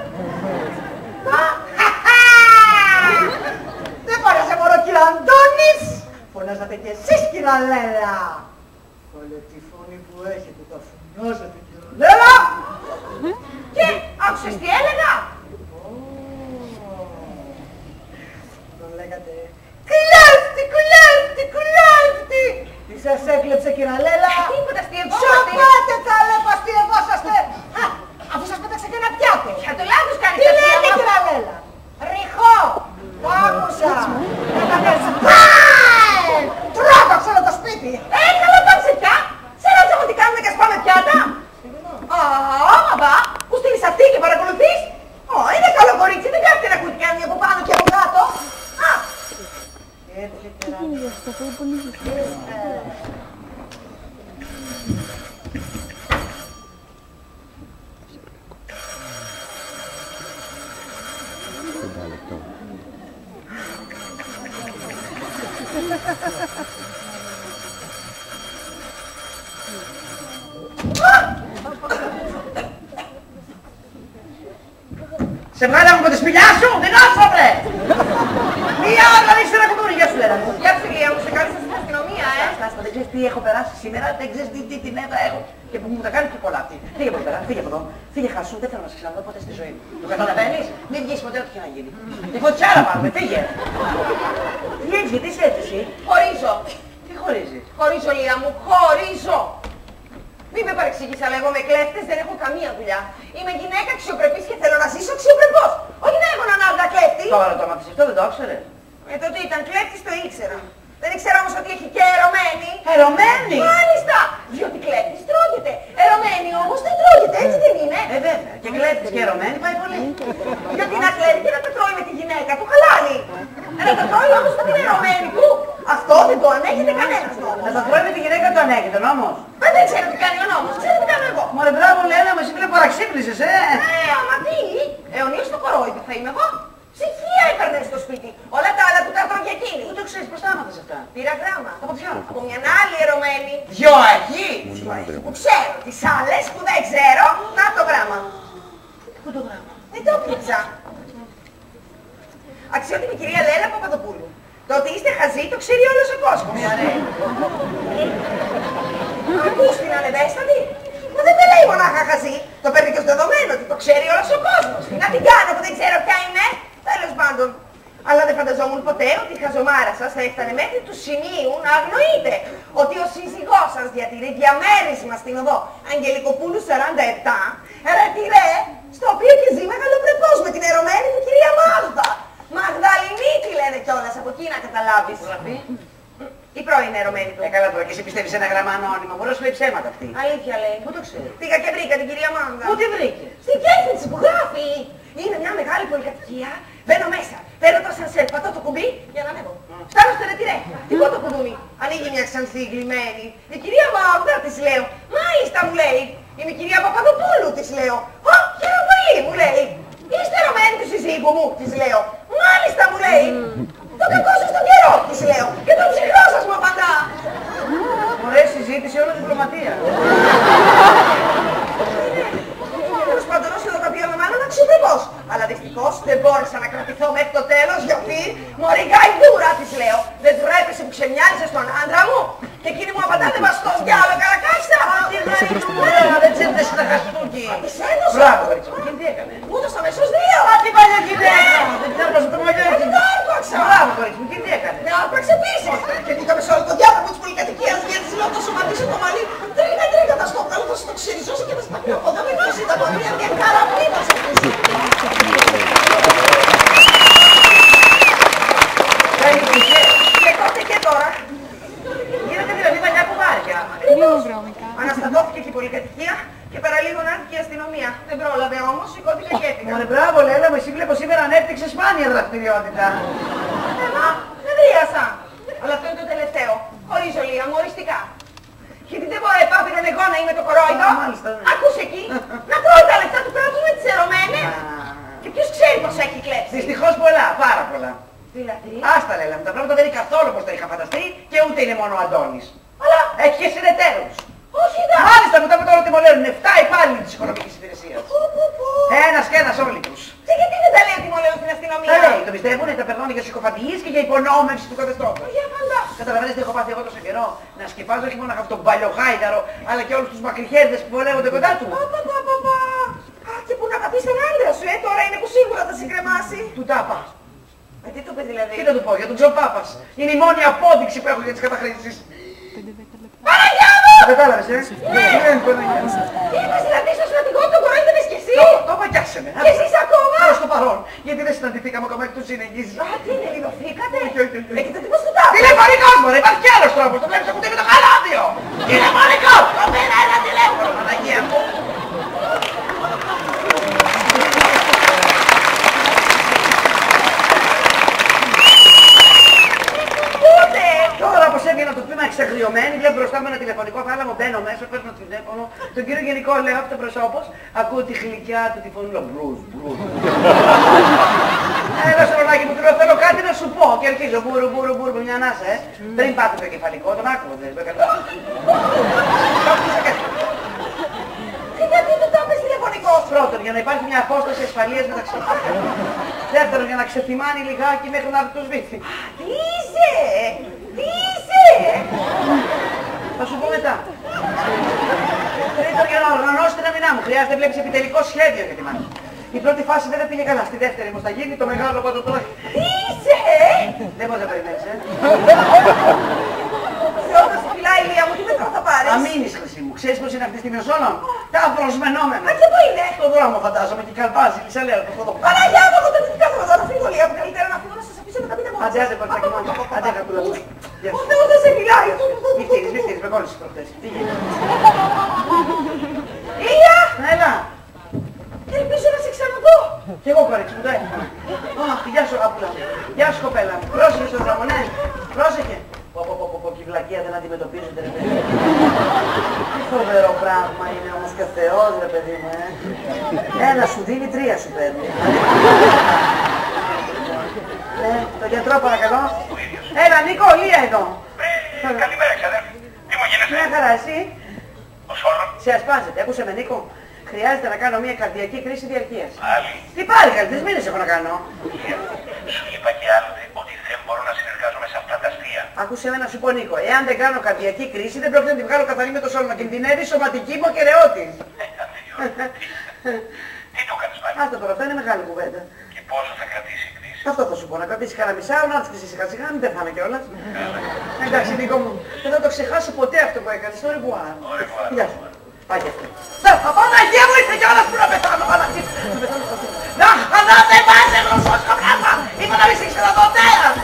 Δεν φώναζε μόνο κύριο Αντώνης. Φωνάζατε κι εσείς κυραλέλα. Όλη τη φωνή που έχετε το φωνάζετε κυραλέλα. Και άκουσες τι έλεγα? Τον λέγατε κλέφτη, κλέφτη, κλέφτη. Τι σας έκλεψε κυραλέλα? Τίποτα αστειευόμαστε. Σοπάτε τα λέπα αστειευόσαστε. Αφού σας πέταξε και ένα πιάτο. Για το λάθος κάνεις Τι αστεία λέτε μας. κυραλέλα? Ρηχό. Το άκουσα. Τρώγα ξέρω το σπίτι. Καλά πάψε πια. Σε ρώτησα τι κάνουμε και σπάμε πιάτα. Άμα που στείλεις αυτή και παρακολουθείς. Είναι καλό κορίτσι, δεν κάθεται να ακούει τι κάνει από πάνω και από κάτω. Έτσι Τι γίνεται αυτό, αυτό είναι πολύ ζεστό. Σε βγάλαμε από τη σπηλιά σου, δεν άφαβρε! Μία ώρα δεν ήξερα κουτούρι, γεια σου λέγανε. Γεια σου Ηλία μου, σε κάλεσα στην αστυνομία, Στάστα, δεν ξέρεις τι έχω περάσει σήμερα, δεν ξέρεις τι την έτα έχω. Και που μου τα κάνει και πολλά αυτή. Φύγε από εδώ πέρα, φύγε από εδώ. Φύγε χασού, δεν θέλω να σε ξαναδώ ποτέ στη ζωή μου. Το καταλαβαίνεις? Μην βγεις ποτέ ό,τι και να γίνει. Τη φωτιά να πάρουμε, φύγε. Τι έχεις, γιατί είσαι έτσι εσύ? Χωρίζω. Τι χωρίζεις? Χωρίζω Ηλία μου, χωρίζω. Μην με παρεξηγείς, αλλά εγώ με κλέφτες δεν έχω καμία δουλειά. Είμαι γυναίκα αξιοπρεπής και θέλω να ζήσω αξιοπρεπώς. Όχι να έχω έναν άντρα κλέφτη. Τώρα το μάθεις αυτό, δεν το ήξερες? Το ότι ήταν κλέφτης το ήξερα. Δεν ήξερα όμως ότι έχει και ερωμένη. Ερωμένη! Μάλιστα! Διότι κλέφτης τρώγεται. Ερωμένη όμως δεν τρώγεται, έτσι δεν είναι? Βέβαια, και κλέφτης και ερωμένη πάει πολύ. Γιατί να κλέβει και να τα τρώει με τη γυναίκα του, χαλάει. Να τα τρώει όμως με την ερωμένη του. Αυτό δεν το ανέχεται κανένας νόμος. Να το τρώει με τη γυναίκα του ανέχεται νόμος. Μα δεν ξέρω τι κάνει ο νόμος, ξέρω τι κάνω εγώ. Μωρέ μπράβο Λένα, με σήμερα παραξύπνησες, Άμα τι, αιωνίως το κορόιδι θα είμαι εγώ. Ψυχία έπαιρνε στο σπίτι. Όλα τα άλλα του τα τρώγε εκείνη. Πού το ξέρεις, πώς τα άμαθες αυτά? Πήρα γράμμα. Από ποιο? Από μια άλλη ερωμένη. Δυο εκεί! Που ξέρω. Τις άλλες που δεν ξέρω, να το γράμμα. Πού το γράμμα? Δεν το πίτσα. Αξιότιμη κυρία Λέλα Παπαδοπούλου. Το ότι είστε χαζοί το ξέρει όλος ο κόσμος. Ακούς την ανεβέστατη. Μα δεν με λέει μονάχα χαζή. Το παίρνει και ως δεδομένο ότι το ξέρει όλος ο κόσμος. Να την κάνω που δεν ξέρω ποια είναι. Τέλος πάντων. Αλλά δεν φανταζόμουν ποτέ ότι η χαζομάρα σας θα έφτανε μέχρι του σημείου να αγνοείτε ότι ο σύζυγός σας διατηρεί διαμέρισμα στην οδό Αγγελικοπούλου 47, ρετυρέ, στο οποίο και ζει μεγαλοπρεπώς με την ερωμένη του κυρία Μάγδα. Μαγδαληνή τη λένε κιόλας, από εκεί να καταλάβεις. Η πρώην ερωμένη του. Καλά τώρα και εσύ πιστεύεις ένα γράμμα ανώνυμο, μπορεί να σου λέει ψέματα αυτή. Αλήθεια λέει. Πού το ξέρεις? Πήγα και βρήκα την κυρία Μάγδα. Πού τη βρήκες? Στην διεύθυνση που γράφει. Είναι μια μεγάλη πολυκατοικία. Μπαίνω μέσα. Παίρνω το σανσέρ, πατώ το κουμπί για να ανέβω. Φτάνω στο ρετυρέ. Τυπώ το κουδούνι. Ανοίγει μια ξανθή γλυμμένη. Η κυρία Μάγδα της λέω. Μάλιστα μου λέει. Είμαι η κυρία Παπαδοπούλου της λέω. Ω, χαίρομαι πολύ μου λέει. Είστε ερωμένη του συζύγου μου της λέω. Μάλιστα μου λέει. Το κακό σας τον καιρό της λέω. Και το ψυχρό σας μου απαντά. Ωραία συζήτηση, όλη διπλωματία. Τέλος πάντων, όσο το οποίο με μάλλον αξιοπρεπώς. Αλλά δυστυχώς δεν μπόρεσα να κρατηθώ μέχρι το τέλος γιατί μωρή γαϊδούρα της λέω. Δεν τρέπεσαι που ξεμιάλισες στον άντρα μου. Και εκείνη μου απαντά δεν βαστό διάλο καρακάξα. Τι γαϊδούρα, δεν τσέπτεσαι τα χαστούκι. Της έδωσα. Μπράβο, κορίτσι μου, εκείνη τι έκανε? Μου έδωσα αμέσως δύο. Α, τι παλιά γυναίκα! Δεν την άρπασε το μαλλιό Δεν της. το άρπαξα. Μπράβο, κορίτσι μου, εκείνη τι έκανε? Με άρπαξε επίσης. Και βγήκαμε σε όλο το διάπρεπο της πολυκατοικίας γιατί της λέω τόσο μαντήσω το μαλλί. Τρίγα θα στο βγάλω, θα στο ξυριζώσω και θα στα πει από εδώ με νόση τα ποδήλια μια καραμπή θα σε πούσει. Κάνει κουτιέ. Και τότε και τώρα. Γίνονται δηλαδή παλιά κουβάρια. Ακριβώς. Αναστατώθηκε και η πολυκατοικία και παραλίγο να έρθει και η αστυνομία. Δεν πρόλαβε. ιδιότητα. Μα, δεν δίασα. Αλλά αυτό είναι το τελευταίο. Χωρίζω λίγα μου οριστικά. Γιατί δεν μπορώ επάπειρον εγώ να είμαι το κορόιδο. Μάλιστα, ναι. Ακούσε εκεί. Να τρώω τα λεφτά του κράτους με τις ερωμένες. Και ποιος ξέρει πως έχει κλέψει. Δυστυχώς πολλά, πάρα πολλά. Δηλαδή. Άστα Λέλα μου, τα πράγματα δεν είναι καθόλου όπως τα είχα φανταστεί και ούτε είναι μόνο ο Αντώνης. Αλλά έχει και συνεταίρους. Όχι δα. Μάλιστα, μετά από τώρα τιμολέουν 7 υπάλληλοι της οικονομικής υπηρεσίας. Ένας και ένας όλοι τους. Και γιατί δεν τα λέει ότι μου λέω στην αστυνομία. Τα λέει, το πιστεύουνε, τα περνάνε για συκοφαντιείς και για υπονόμευση του καθεστώτος. Για φαντάσου. Καταλαβαίνετε τι έχω πάθει εγώ τόσο καιρό. Να σκεπάζω όχι μόνο αυτόν τον παλιοχάιδαρο, αλλά και όλους τους μακριχέρδες που βολεύονται κοντά του. Α, και που να τα πεις στον άντρα σου, τώρα είναι που σίγουρα θα συγκρεμάσει. Του τάπα. Τι του είπε δηλαδή. Τι να του πω, για τον Τζο Πάπας. Είναι η μόνη απόδειξη που έχω για τις καταχρήσεις. Παναγιά μου! Κατάλαβες, Τι είπες δηλαδή στο στρατηγό του κορόιδευες κι εσύ. Το παγιάσαμε. Και εσείς ακόμα. Προς το παρόν. Γιατί δεν συναντηθήκαμε ακόμα εκ του συνεγγύς. Α, τι είναι, λιδωθήκατε. Όχι. Και το πώς του τάπα. Τηλεφωνικός μωρέ, υπάρχει κι άλλος τρόπος. Το βλέπεις ακούτε με το καλώδιο. Τηλεφωνικός. Το πήρα ένα τηλέφωνο, Παναγία μου. Τώρα πως έβγαινα το τμήμα εξαγριωμένη, βλέπω μπροστά μου ένα τηλεφωνικό θάλαμο, μπαίνω μέσα, παίρνω τηλέφωνο, τον κύριο Γενικό λέω από το προσώπος, ακούω τη γλυκιά του τη φωνή, λέω μπρουζ, μπρουζ. Έλα σωρονάκι μου, του λέω θέλω κάτι να σου πω και αρχίζω μπούρου, μπούρου, μπούρου, μια ανάσα, Πριν πάθει το κεφαλικό, τον άκουγα, δεν έκανα. Γιατί του το είπες τηλεφωνικό. Πρώτον, για να υπάρχει μια απόσταση ασφαλείας μεταξύ μας. Δεύτερον, για να ξεθυμάνει λιγάκι μέχρι να το σβήθει. Τι είσαι, τι είσαι. Θα σου πω μετά. Τρίτον, για να οργανώσει την αμυνά μου, χρειάζεται βλέπεις επιτελικό σχέδιο για τη μάχη. Η πρώτη φάση δεν πήγε καλά, στη δεύτερη όμως θα γίνει το μεγάλο παντοτρόι. Τι είσαι. Δεν μπορείς να περιμένεις, Σε όταν σου φυλάει η Λία μου, τι μέτρο θα πάρεις. Αμήνεις, χρυσή μου. Ξέρεις πώς είναι αυτή τη στιγμή ο Σόλων. Τα προσμενόμενα. Α, και πού είναι. Στον δρόμο φαντάζομαι και καλπάζει, λυσαλέα το φωτό. Παναγιά μου, εγώ δεν κάθομαι εδώ να φύγω Λία μου. Καλύτερα να φύγω να σας αφήσω να τα πείτε μόνοι. Άντε, άντε, κορτσάκι μου. Άντε, καπούλα μου. Ο Θεός δεν σε φυλάει. Μη φτύνεις, με κόλλησες προχτές. Τι γίνεται. Λία. Έλα. Ελπίζω να σε ξαναδώ. Κι εγώ κορίτσι μου το έτυχα. Αχ, γεια σου αγαπούλα μου. Γεια σου κοπέλα μου. Πρόσεχε στον δρόμο, ναι. Πρόσεχε. Πω, και η βλακεία δεν αντιμετωπίζεται ρε παιδί. Τι φοβερό πράγμα είναι όμως και ο Θεός ρε παιδί μου, Ένα σου δίνει, τρία σου παίρνει. Το γιατρό παρακαλώ. Έλα Νίκο, Λία εδώ. Καλημέρα ξαδέρφη. Τι μου γίνεσαι. Μια χαρά, εσύ. Ο Σόλων. Σε ασπάζεται, ακούσε με Νίκο. Χρειάζεται να κάνω μια καρδιακή κρίση διαρκείας. Άλλη. Τι πάλι, καλές μήνες έχω να κάνω. Σου είπα και άλλοτε ότι δεν μπορώ να συνεργάζομαι σε αυτά τα αστεία. Άκουσε με να σου πω Νίκο, εάν δεν κάνω καρδιακή κρίση δεν πρόκειται να τη βγάλω καθαρή με το Σόλωμα. Κινδυνεύει η σωματική μου ακεραιότης. Τι το κάνεις πάλι. Άστα τώρα, αυτά είναι μεγάλη κουβέντα. Και πόσο θα κρατήσει η κρίση. Αυτό θα σου πω, να κρατήσει κανένα μισάωρο, να τις κλείσεις σιγά σιγά, μην πεθάνω κιόλας. Εντάξει Νίκο μου, δεν θα το ξεχάσω ποτέ αυτό που έκανες, το ρεβουάρ. Γεια σου. Πάει και αυτό. Παναγία μου ήρθε κιόλας που να πεθάνω, Παναγία. Να αναθεμάσαι γλωσσός το πράγμα. Είπα να μην σε ξαναδώ τέρας.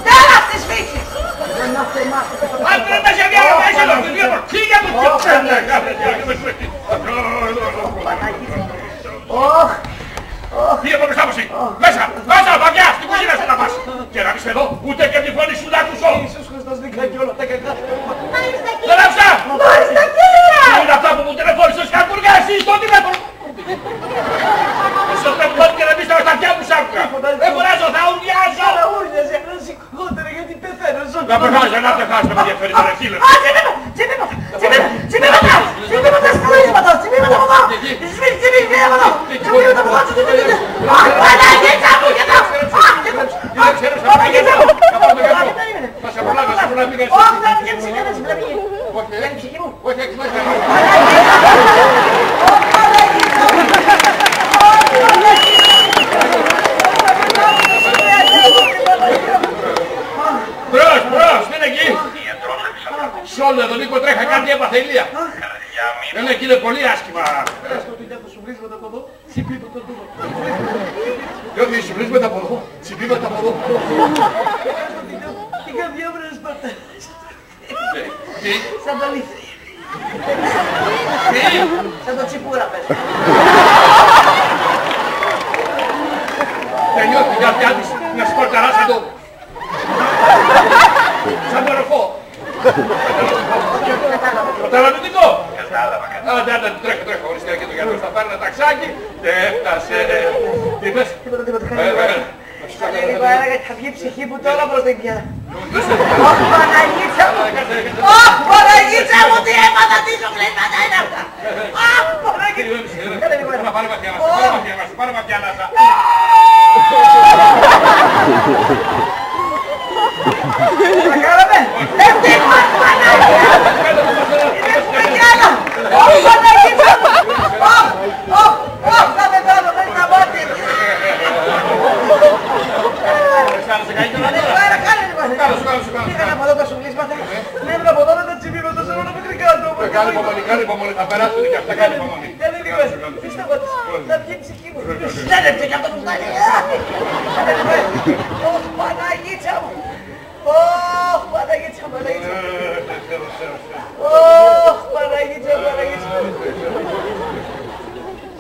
Τέρας της φύσης. Να θεμάσαι. Αν πρέπει σε μια ρομέση εδώ, φύγε από το Φύγε από μπροστά μου εσύ. Μέσα, βαβιά, στην κουζίνα σου να πας. Και να μπεις εδώ, ούτε και τη φωνή σου να ακούσω. Ιησούς Χριστός δικά και όλα τα κακά. Δεν άκουσα. Μάλιστα κυρία. Τι είναι αυτά που μου τηλεφώνησες κακουργά εσύ στο τηλέφωνο. Στο τηλέφωνο και να μπεις στα αυτιά μου σ' άκουγα. Δεν κουράζω, θα ουρλιάζω. Αλλά ούρλιαζε, απλά σηκώτερε γιατί πεθαίνω. Να πεθάσεις, δεν με ενδιαφέρει το ρεφίλε. Α, τσιμπήματα, σκαλίσματα, τσιμπήματα από εδώ. Τσιμπήματα από εδώ, τσιμπήματα. Αχ, Παναγίτσα μου, και εδώ. Θα σε προλάβω, θα σε προλάβω. Όχι, δεν είναι ψυχή, δεν είναι ψυχή. Δεν είναι ψυχή μου. Όχι, έχεις μέσα. Μπρος, μην εκεί. Σόλο εδώ, Νίκο, τρέχα κάτι έπαθε η Λία. Δεν εκεί είναι πολύ άσχημα. Σου βρίσκονται από εδώ, τσιμπήματα από εδώ. Όχι, σου βρίσκονται από εδώ, τσιμπήματα από εδώ. Η καρδιά μου είναι σπαρτά. Τι, Σαν το λίθρι. τι. Σαν το τσιπούρα πες. Δεν νιώθει η καρδιά της. Να σπορταράσα το. Σαν το ροφό. Καταλαβητικό. Κατάλαβα. Τρέχω, οριστικά και το γιατρό θα πάρει ένα ταξάκι και έφτασε. Τι είπες? Τίποτα. Κάνε λίγο αέρα γιατί θα βγει η ψυχή μου τώρα προς την πια. Ωχ, Παναγίτσα μου! Ωχ, Παναγίτσα μου! Τι έμαθα, τι σοφλήματα είναι αυτά! Ωχ, Παναγίτσα μου! Κάνε λίγο αέρα. Πάρε βαθιά ανάσα. Τα κάναμε! Ευτυχώς, Παναγίτσα! Είναι κι άλλα! Ωχ, Παναγίτσα μου! Ωχ, θα πεθάνω μέσα στα μάτια! Πήγαν από εδώ τα σουβλίσματα, βλέπουν από εδώ τα τσιμπήματα τόσο μόνο μικρή κάτω. Κάνε υπομονή, θα περάσουν και αυτά, κάνε υπομονή. Κάνε λίγο έτσι, τι σταματάς, θα βγει η ψυχή μου. Δεν έφτιαξε αυτό που φτάνει. Ωχ, Παναγίτσα μου. Ωχ, Παναγίτσα μου. Ωχ, Παναγίτσα μου.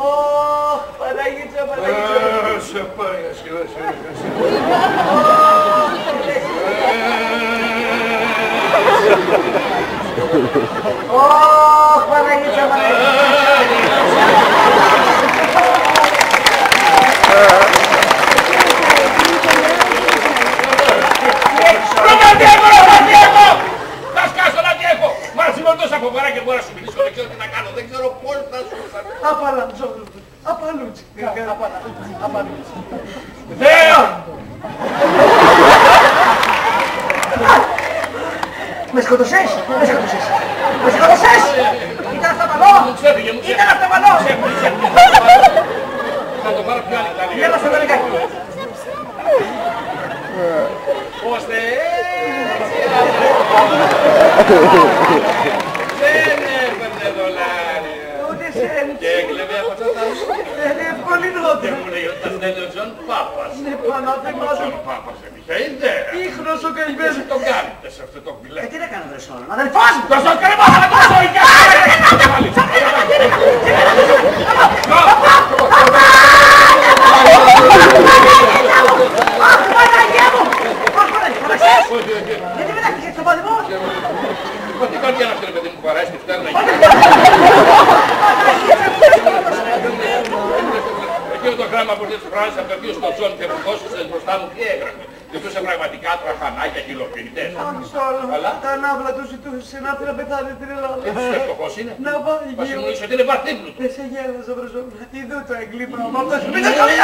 Ωχ, Παναγίτσα μου. Σε πάει, Ωχ, Παναγίτσα μου. Θα σκάσω να διέχω! Μ' άρεσε μόνο τόσα φοβερά και μπορώ να σου μιλήσω, δεν ξέρω τι να κάνω, δεν ξέρω πώς θα σου... Απαλούτσι. Δέο! Με σκοτωσές! Ήταν αυταπανό! Ήταν αυταπανό! Θα το πάρω πιο ανοιχτά λίγο. Έλα στο δωρικάκι. Ώστε έτσι δεν έπαιρνε δολάρια. Ούτε σέντ. Και έκλεβε από τσάτα. Δεν είναι ευκολυνότερο. Και μου λέει ότι τα στέλνει ο Τζον Πάπας. Ναι, πανάθεμα Ο του. Τζον Πάπας είχε ιδέα. Ίχνος ο Δεν καημένος. σε τον κάνετε σε αυτό το γκλέ. Τι να κάνω βρε σώρο, αδελφός μου! Το στο κρέμα θα το δώσω η Παναγία μου! Πώς φωναξες! Γιατί με τάχτηκες στο πόδι μου! Μα τι καρδιά να θέλει παιδί μου παράει στη φτέρνα. Εκείνο το γράμμα που δεν σου φράζεις από το οποίο στο Τζον και που δώσουσες μπροστά μου τι έγραφε. Ζητούσε πραγματικά τραχανάκια και υλοποιητές. Όχι σώρο, Αλλά? τα ανάβλα του ζητούσε να έρθει να πεθάνει στην Ελλάδα. Και φτωχός είναι. Να πάει Μας γύρω. ήμουν ότι είναι βαθύπλουτο. Δεν σε γέλασα βρε σώρο, ειδού το εγκλήμα μου αυτό σου πείτε καλή.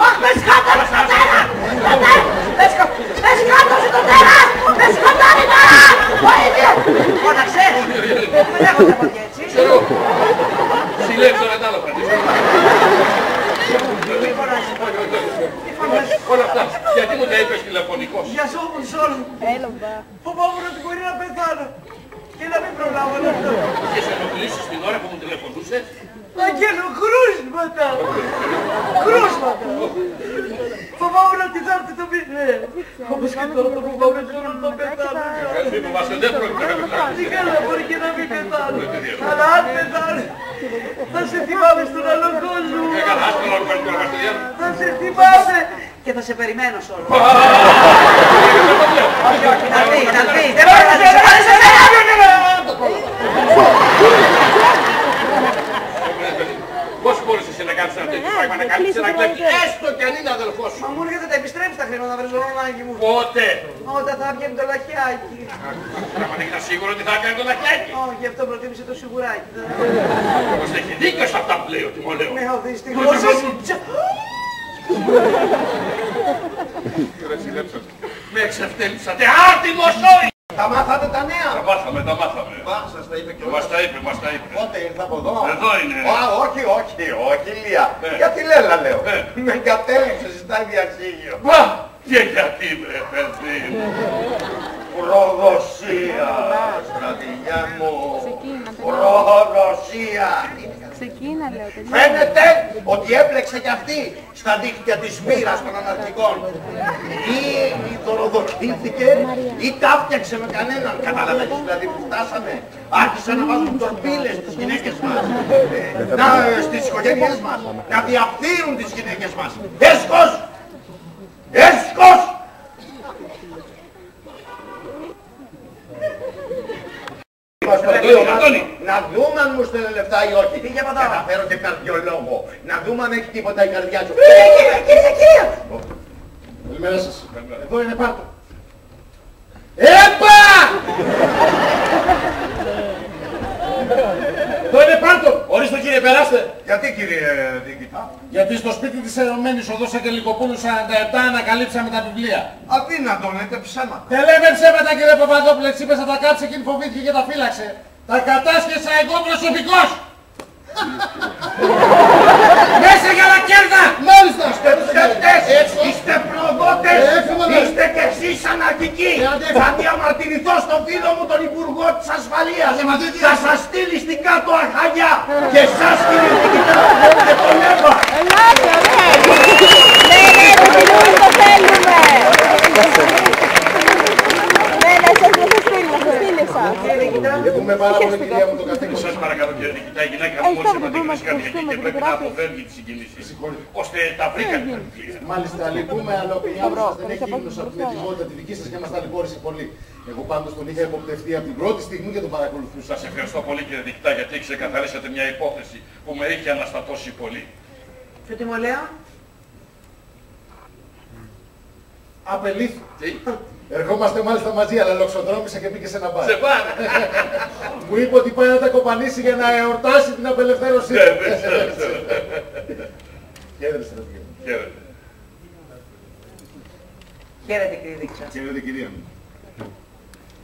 Αχ, με σκότωσε το τέρας! Με σκότωσε το τέρας! Με σκοτώνει τώρα! Βοήθεια! Φώναξες! Δεν έχω τα πόδια έτσι. Ξέρω. Συλλεύει τον αντάλλο φραντής. Μη φωνάζεις. Μη φωνάζεις. Όλα αυτά. Γιατί μου τα είπες τηλεφωνικός. Για σώμουν σώρο. Φοβόμουν ότι μπορεί να πεθάνω. Και να μην προλάβω να αυτό. Και σε ενοχλήσεις την ώρα που μου τηλεφωνούσες. Αγγέλο, κρούσματα! Κρούσματα! Φοβόμουν ότι θα έρθει το μήνυμα. Όπως και τώρα το φοβάμαι ότι θέλω να πεθάνω. Μη φοβάσαι, δεν πρόκειται να πεθάνεις. Τι καλά μπορεί και να μην πεθάνω. Αλλά αν πεθάνω, θα σε θυμάμαι στον άλλο κόσμο. Έκανα άσπρο να πάρει τώρα Βασιλιά. Θα σε θυμάμαι. Και θα σε περιμένω σώρο. Όχι, όχι, να δεις, να δεις. Δεν μπορεί να δεις. Πώς μπορείς εσύ να κάνεις ένα τέτοιο πράγμα, να κάνεις ένα κλέφτη, έστω κι αν είναι αδελφός σου. Μα μου έρχεται τα επιστρέψει τα χρήματα, βρε ζωρονάκι μου. Πότε. Όταν θα βγαίνει το λαχιάκι. Πραγματικά σίγουρο ότι θα έκανε το λαχιάκι. Όχι, γι' αυτό προτίμησε το σιγουράκι. Όμως έχει δίκιο σε αυτά που λέει ο Τιμολέος. Ναι, ο δυστυχώς σας. Με εξευτέλισατε, άτιμος όλοι! Τα μάθατε τα νέα. Τα μάθαμε. Μα, σας τα είπε και Μας τα είπε. Πότε ήρθα από εδώ. Εδώ είναι. Α, όχι, Λία. Γιατί Λέλα λέω. Με εγκατέλειψες στα διαζύγιο. Μα, και γιατί βρε παιδί μου. Προδοσία, στρατηγιά μου. Προδοσία. Ξεκίνα, λέω, τελείω. Φαίνεται ότι έπλεξε κι αυτή στα δίχτυα της μοίρας των αναρχικών. Ή δωροδοκήθηκε ή τα φτιάξε με κανέναν. Καταλαβαίνεις δηλαδή που φτάσαμε. Άρχισαν να βάζουν τορπίλες στις γυναίκες μας. Στις οικογένειές μας. Να διαφθείρουν τις γυναίκες μας. Έσχος! Έσχος! Να δούμε αν μου στέλνει λεφτά ή όχι. Πήγε από εδώ. Και να φέρω και καρδιολόγο. Να δούμε αν έχει τίποτα η καρδιά σου. Κύριε! Καλημέρα σας. Εδώ είναι πάρτο. Έπα! Εδώ είναι πάρτο. Ορίστε κύριε, περάστε. Γιατί κύριε διοικητά? Γιατί στο σπίτι της ερωμένης οδός Αγγελικοπούλου 47 ανακαλύψαμε τα βιβλία. Αδύνατο, λέτε ψέματα. Δεν λέμε ψέματα κύριε Παπαδόπουλε, έτσι είπες να τα κάψει εκείνη φοβήθηκε και τα φύλαξε. Τα κατάσχεσα εγώ προσωπικώς. Μέσα για τα κέρδα! Μάλιστα! Είστε ψεύτες, είστε προδότες, είστε κι εσείς αναρχικοί. Θα διαμαρτυρηθώ στον φίλο μου τον Υπουργό της Ασφαλείας. Θα σας στείλει στην κάτω αρχαγιά. Και εσάς κύριε διοικητά και τον έβα. Ελάτε, ωραία. Ναι, το στείλουμε, το θέλουμε. Ναι, σας το στείλουμε, το στείλε σας. Λυπούμε πάρα πολύ κυρία μου το καθήκον. Σας παρακαλώ κύριε διοικητά, η γυναίκα μου μόλις ematrικουλήσει καρδιακή και πρέπει να αποφεύγει τις συγκινήσεις. Ώστε τα βρήκαν τα βιβλία. Μάλιστα, λυπούμε, αλλά ο ποινιάς σας δεν έχει ύμνος από την ετοιμότητα τη δική σας και μας ταλαιπώρησε πολύ. Εγώ πάντως τον είχα υποπτευτεί από την πρώτη στιγμή και τον παρακολουθούσα. Σας ευχαριστώ πολύ κύριε διοικητά γιατί ξεκαθαρίσατε μια υπόθεση που με είχε αναστατώσει πολύ. Ποιο τι μου λέω? Απελήθη. Τι? Ερχόμαστε μάλιστα μαζί, αλλά λοξοδρόμησα και πήγε σε ένα μπαρ. Σε πάρα. Μου είπε ότι πάει να τα κοπανίσει για να εορτάσει την απελευθέρωσή του. Χαίρετε, στρατηγέ μου. Χαίρετε. Χαίρετε κύριε Δίκησα. Χαίρετε, κυρία μου.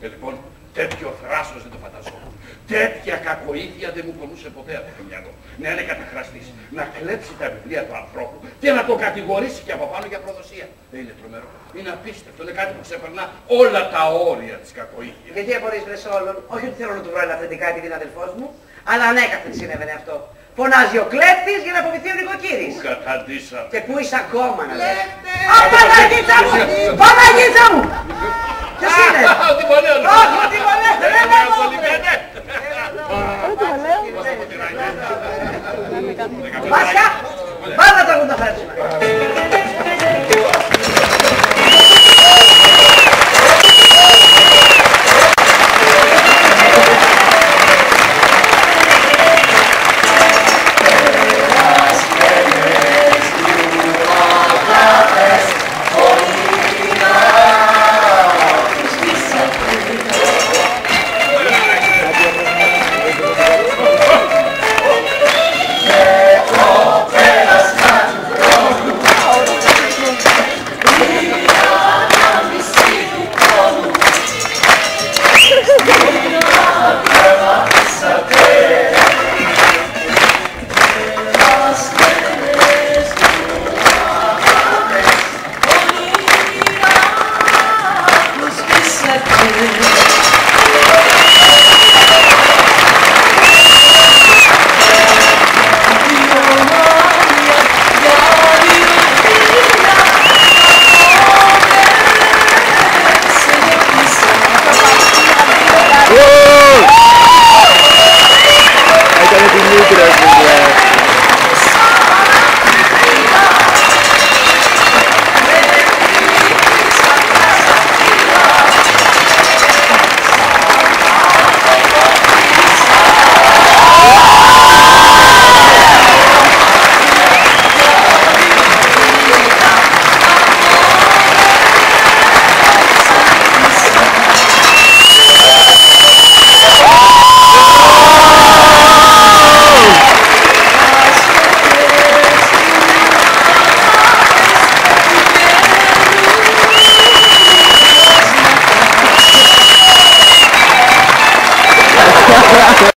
Λοιπόν, τέτοιο θράσος δεν το φανταζόμουν. Τέτοια κακοήθεια δεν μου πονούσε ποτέ από το μυαλό. Να είναι καταχραστής, να κλέψει τα βιβλία του ανθρώπου και να το κατηγορήσει και από πάνω για προδοσία. Δεν είναι τρομερό. Είναι απίστευτο. Είναι κάτι που ξεπερνά όλα τα όρια της κακοήθειας. Γιατί απορείς βρες όλων, όχι ότι θέλω να του βρω αυθεντικά την αδελφός μου, αλλά ανέκαθεν συνέβαινε αυτό. Φωνάζει ο κλέπτης για να αποβηθεί ο νοικοκύρης. Πού καταντήσατε. Και πού είσαι ακόμα να λες. Α, Παναγίτσα μου! Παναγίτσα μου! Ποιος είναι? Ό,τι βολέω. Όχι, ό,τι βολέω. Βάσκα, βάλτε τα τραγούδια να φέρουμε.